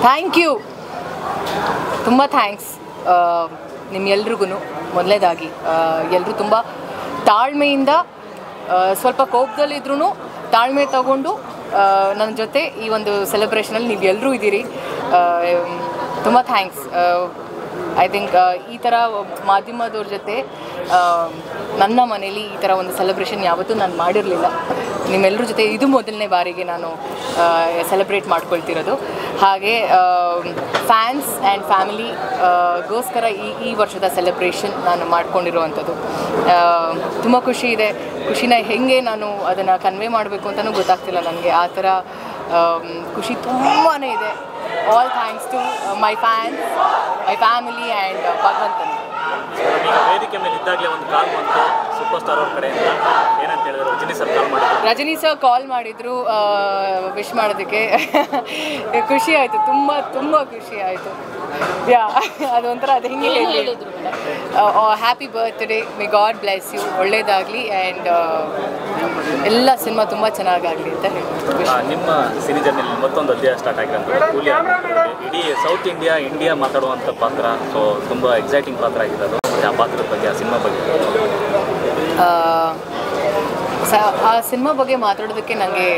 Thank you, ತುಂಬ thanks ನಿಮ್ಮೆಲ್ರಿಗೂ. ಮೊದಲನೇದಾಗಿ ಎಲ್ಲರೂ ತುಂಬ ತಾಳ್ಮೆಯಿಂದ, ಸ್ವಲ್ಪ ಕೋಪದಲ್ಲಿದ್ರೂ ತಾಳ್ಮೆ ತಗೊಂಡು ನನ್ನ ಜೊತೆ ಈ ಒಂದು ಸೆಲೆಬ್ರೇಷನಲ್ಲಿ ನೀವು ಎಲ್ಲರೂ ಇದ್ದೀರಿ. ತುಂಬ ಥ್ಯಾಂಕ್ಸ್. ಐ ಥಿಂಕ್ ಈ ಥರ ಮಾಧ್ಯಮದವ್ರ ಜೊತೆ ನನ್ನ ಮನೇಲಿ ಈ ಥರ ಒಂದು ಸೆಲೆಬ್ರೇಷನ್ ಯಾವತ್ತೂ ನಾನು ಮಾಡಿರಲಿಲ್ಲ. ನಿಮ್ಮೆಲ್ಲರ ಜೊತೆ ಇದು ಮೊದಲನೇ ಬಾರಿಗೆ ನಾನು ಸೆಲೆಬ್ರೇಟ್ ಮಾಡ್ಕೊಳ್ತಿರೋದು. ಹಾಗೆ ಫ್ಯಾನ್ಸ್ ಆ್ಯಂಡ್ ಫ್ಯಾಮಿಲಿಗೋಸ್ಕರ ಈ ವರ್ಷದ ಸೆಲೆಬ್ರೇಷನ್ ನಾನು ಮಾಡ್ಕೊಂಡಿರುವಂಥದ್ದು. ತುಂಬ ಖುಷಿ ಇದೆ. ಖುಷಿನ ಹೇಗೆ ನಾನು ಅದನ್ನು ಕನ್ವೆ ಮಾಡಬೇಕು ಅಂತಲೂ ಗೊತ್ತಾಗ್ತಿಲ್ಲ ನನಗೆ. ಆ ಥರ ಖುಷಿ ತುಂಬಾ ಇದೆ. All thanks to my fans, my family and ಭಗವಂತನ. ವೇದಿಕೆ ಮೇಲೆ ಇದ್ದಾಗಲೇ ಒಂದು ಕಾಲ್ ಬಂತು ಸೂಪರ್ ಸ್ಟಾರ್ ಅವ್ರ ಕಡೆಯಿಂದ. ಏನಂತ ಹೇಳಿದ್ರು? ರಜನಿ ಸರ್ ಕಾಲ್ ಮಾಡಿದ್ರು ವಿಶ್ ಮಾಡೋದಕ್ಕೆ. ಖುಷಿ ಆಯಿತು, ತುಂಬ ತುಂಬ ಖುಷಿ ಆಯಿತು. ಅದೊಂಥರ ಅದು ಹಿಂಗೆ ಹೇಳಿದ್ರು, happy birthday, may God bless you, ಒಳ್ಳೇದಾಗಲಿ ಆ್ಯಂಡ್ ಎಲ್ಲ ಸಿನಿಮಾ ತುಂಬ ಚೆನ್ನಾಗಾಗಲಿ ಅಂತ ಹೇಳಿದ್ರು. ನಿಮ್ಮ ಸಿನಿ ಜರ್ನಿಯಲ್ಲಿ ಮತ್ತೊಂದು ಅಧ್ಯಾಯ ಸ್ಟಾರ್ಟ್ ಆಗಿರೋದು ಕೂಲಿ. ಇಡೀ ಸೌತ್ ಇಂಡಿಯಾ ಮಾತಾಡುವಂಥ ಪಾತ್ರ. ಸೊ ತುಂಬ ಎಕ್ಸೈಟಿಂಗ್ ಪಾತ್ರ ಆಗಿದೆ ಅದು. ಆ ಪಾತ್ರದ ಬಗ್ಗೆ, ಆ ಸಿನಿಮಾ ಬಗ್ಗೆ ಆ ಸಿನಿಮಾ ಬಗ್ಗೆ ಮಾತಾಡೋದಕ್ಕೆ ನನಗೆ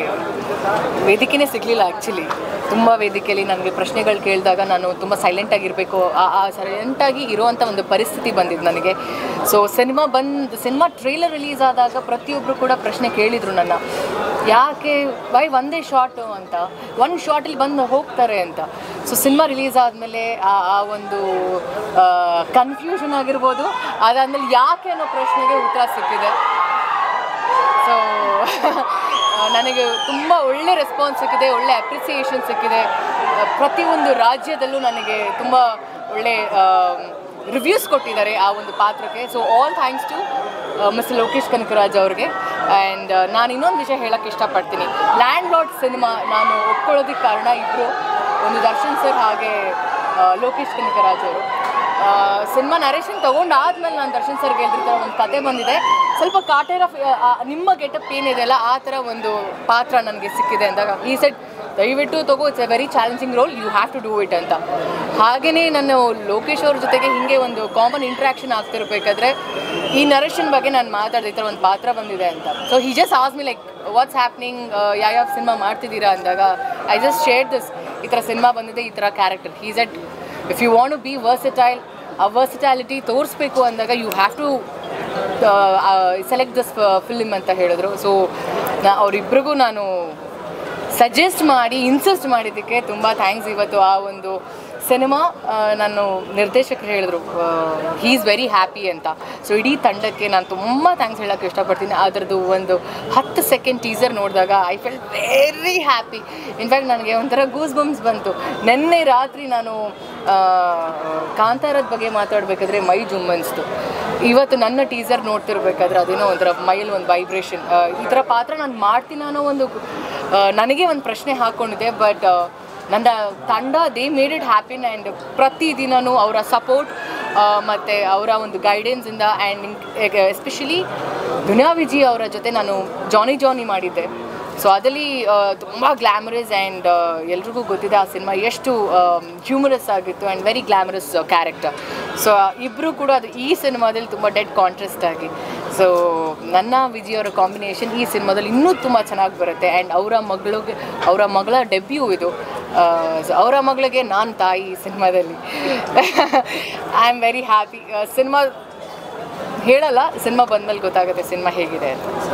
ವೇದಿಕೆನೇ ಸಿಗಲಿಲ್ಲ. ಆ್ಯಕ್ಚುಲಿ ತುಂಬ ವೇದಿಕೆಯಲ್ಲಿ ನನಗೆ ಪ್ರಶ್ನೆಗಳು ಕೇಳಿದಾಗ ನಾನು ತುಂಬ ಸೈಲೆಂಟಾಗಿರಬೇಕು, ಆ ಸೈಲೆಂಟಾಗಿ ಇರೋವಂಥ ಒಂದು ಪರಿಸ್ಥಿತಿ ಬಂದಿದ್ದು ನನಗೆ. ಸೊ ಸಿನಿಮಾ ಟ್ರೇಲರ್ ರಿಲೀಸ್ ಆದಾಗ ಪ್ರತಿಯೊಬ್ಬರು ಕೂಡ ಪ್ರಶ್ನೆ ಕೇಳಿದರು ನನ್ನ, ಯಾಕೆ ಒಂದೇ ಶಾರ್ಟು ಅಂತ, ಒಂದು ಶಾರ್ಟಲ್ಲಿ ಬಂದು ಹೋಗ್ತಾರೆ ಅಂತ. ಸೊ ಸಿನಿಮಾ ರಿಲೀಸ್ ಆದಮೇಲೆ ಆ ಒಂದು ಕನ್ಫ್ಯೂಷನ್ ಆಗಿರ್ಬೋದು, ಅದಾದಮೇಲೆ ಯಾಕೆ ಅನ್ನೋ ಪ್ರಶ್ನೆಗೆ ಉತ್ತರ ಸಿಕ್ಕಿದೆ. ಸೊ ನನಗೆ ತುಂಬ ಒಳ್ಳೆ ರೆಸ್ಪಾನ್ಸ್ ಸಿಕ್ಕಿದೆ, ಒಳ್ಳೆ ಅಪ್ರಿಸಿಯೇಷನ್ ಸಿಕ್ಕಿದೆ. ಪ್ರತಿಯೊಂದು ರಾಜ್ಯದಲ್ಲೂ ನನಗೆ ತುಂಬ ಒಳ್ಳೆ ರಿವ್ಯೂಸ್ ಕೊಟ್ಟಿದ್ದಾರೆ ಆ ಒಂದು ಪಾತ್ರಕ್ಕೆ. So all thanks to mister Lokesh Kanagaraj ಅವ್ರಿಗೆ. ಆ್ಯಂಡ್ ನಾನು ಇನ್ನೊಂದು ವಿಷಯ ಹೇಳೋಕ್ಕೆ ಇಷ್ಟಪಡ್ತೀನಿ. ಲ್ಯಾಂಡ್ ಲಾರ್ಡ್ ಸಿನಿಮಾ ನಾನು ಒಪ್ಕೊಳ್ಳೋದಕ್ಕೆ ಕಾರಣ ಇಬ್ಬರು, ಒಂದು ದರ್ಶನ್ ಸರ್ ಹಾಗೆ ಲೋಕೇಶ್ ಕನಕರಾಜ್ ಅವರು. ಸಿನಿಮಾ ನರೇಷನ್ ತೊಗೊಂಡಾದ್ಮೇಲೆ ನಾನು ದರ್ಶನ್ ಸರ್ಗೆ ಹೇಳ್ತಿರ್ತಾರೆ, ಒಂದು ಕತೆ ಬಂದಿದೆ, ಸ್ವಲ್ಪ ಕಾಟೇರ ನಿಮ್ಮ ಗೆಟಪ್ ಏನಿದೆಯಲ್ಲ ಆ ಥರ ಒಂದು ಪಾತ್ರ ನನಗೆ ಸಿಕ್ಕಿದೆ ಅಂದಾಗ ಈ ಸೆಟ್ ದಯವಿಟ್ಟು ತಗೋ, it's a very challenging role, you have to do it ಅಂತ. ಹಾಗೆಯೇ ನಾನು ಲೋಕೇಶ್ ಅವ್ರ ಜೊತೆಗೆ ಹೀಗೆ ಒಂದು ಕಾಮನ್ ಇಂಟ್ರ್ಯಾಕ್ಷನ್ ಆಗ್ತಿರ್ಬೇಕಾದ್ರೆ ಈ ನರೇಷನ್ ಬಗ್ಗೆ ನಾನು ಮಾತಾಡಿದೆ, ಈ ಥರ ಒಂದು ಪಾತ್ರ ಬಂದಿದೆ ಅಂತ. So he just ask me like what's happening, ಯಾವ ಸಿನಿಮಾ ಮಾಡ್ತಿದ್ದೀರಾ ಅಂದಾಗ ಐ ಜಸ್ಟ್ ಶೇರ್ ದಿಸ್, ಈ ಥರ ಸಿನಿಮಾ ಬಂದಿದೆ, ಈ ಥರ character. He said if you want to be versatile, ಆ ವರ್ಸಿಟಾಲಿಟಿ ತೋರಿಸ್ಬೇಕು ಅಂದಾಗ you have to select this film ಅಂತ ಹೇಳಿದ್ರು. ಸೊ ಅವರಿಬ್ಬರಿಗೂ ನಾನು ಸಜೆಸ್ಟ್ ಮಾಡಿ ಇನ್ಸಿಸ್ಟ್ ಮಾಡಿದ್ದಕ್ಕೆ ತುಂಬ ಥ್ಯಾಂಕ್ಸ್. ಇವತ್ತು ಆ ಒಂದು ಸಿನಿಮಾ ನಾನು ನಿರ್ದೇಶಕರು ಹೇಳಿದ್ರು ಹೀ ಈಸ್ ವೆರಿ ಹ್ಯಾಪಿ ಅಂತ. ಸೊ ಇಡೀ ತಂಡಕ್ಕೆ ನಾನು ತುಂಬ ಥ್ಯಾಂಕ್ಸ್ ಹೇಳೋಕ್ಕೆ ಇಷ್ಟಪಡ್ತೀನಿ. ಅದರದ್ದು ಒಂದು 10 ಸೆಕೆಂಡ್ ಟೀಸರ್ ನೋಡಿದಾಗ I felt very happy. In fact ನನಗೆ ಒಂಥರ ಗೂಸ್ ಬಂಪ್ಸ್ ಬಂತು. ನಿನ್ನೆ ರಾತ್ರಿ ನಾನು ಕಾಂತಾರದ ಬಗ್ಗೆ ಮಾತಾಡಬೇಕಾದ್ರೆ ಮೈ ಜುಮ್ಮನ್ಸ್ತು. ಇವತ್ತು ನನ್ನ ಟೀಸರ್ ನೋಡ್ತಿರ್ಬೇಕಾದ್ರೆ ಅದೇನೋ ಒಂಥರ ಮೈಯಲ್ಲಿ ಒಂದು ವೈಬ್ರೇಷನ್. ಈ ಥರ ಪಾತ್ರ ನಾನು ಮಾಡ್ತೀನಿ ಅನ್ನೋ ಒಂದು ನನಗೆ ಒಂದು ಪ್ರಶ್ನೆ ಹಾಕ್ಕೊಂಡಿದ್ದೆ. ಬಟ್ ನನ್ನ ತಂಡ they made it happen. And ಪ್ರತಿದಿನವೂ ಅವರ ಸಪೋರ್ಟ್ ಮತ್ತು ಅವರ ಒಂದು ಗೈಡೆನ್ಸಿಂದ ಆ್ಯಂಡ್ ಎಸ್ಪೆಷಲಿ ದುನಿಯಾ ವಿಜಿ ಅವರ ಜೊತೆ ನಾನು ಜಾನಿ ಮಾಡಿದ್ದೆ. ಸೊ ಅದರಲ್ಲಿ ತುಂಬ ಗ್ಲ್ಯಾಮರಸ್ ಆ್ಯಂಡ್ ಎಲ್ರಿಗೂ ಗೊತ್ತಿದೆ ಆ ಸಿನಿಮಾ ಎಷ್ಟು ಹ್ಯೂಮರಸ್ ಆಗಿತ್ತು and very glamorous character. So ಇಬ್ಬರು ಕೂಡ ಅದು ಈ ಸಿನಿಮಾದಲ್ಲಿ ತುಂಬ ಡೆಡ್ ಕಾಂಟ್ರಾಸ್ಟ್ ಆಗಿ. ಸೊ ನನ್ನ ವಿಜಯ್ ಅವರ ಕಾಂಬಿನೇಷನ್ ಈ ಸಿನಿಮಾದಲ್ಲಿ ಇನ್ನೂ ತುಂಬ ಚೆನ್ನಾಗಿ ಬರುತ್ತೆ. ಆ್ಯಂಡ್ ಅವರ ಮಗಳ ಡೆಬ್ಯೂ ಇದು. ಅವರ ಮಗಳಿಗೆ ನಾನು ತಾಯಿ ಈ ಸಿನಿಮಾದಲ್ಲಿ. I am very happy. Cinema ಹೇಳಲ್ಲ, ಸಿನಿಮಾ ಬಂದಮೇಲೆ ಗೊತ್ತಾಗುತ್ತೆ ಸಿನಿಮಾ ಹೇಗಿದೆ ಅಂತ.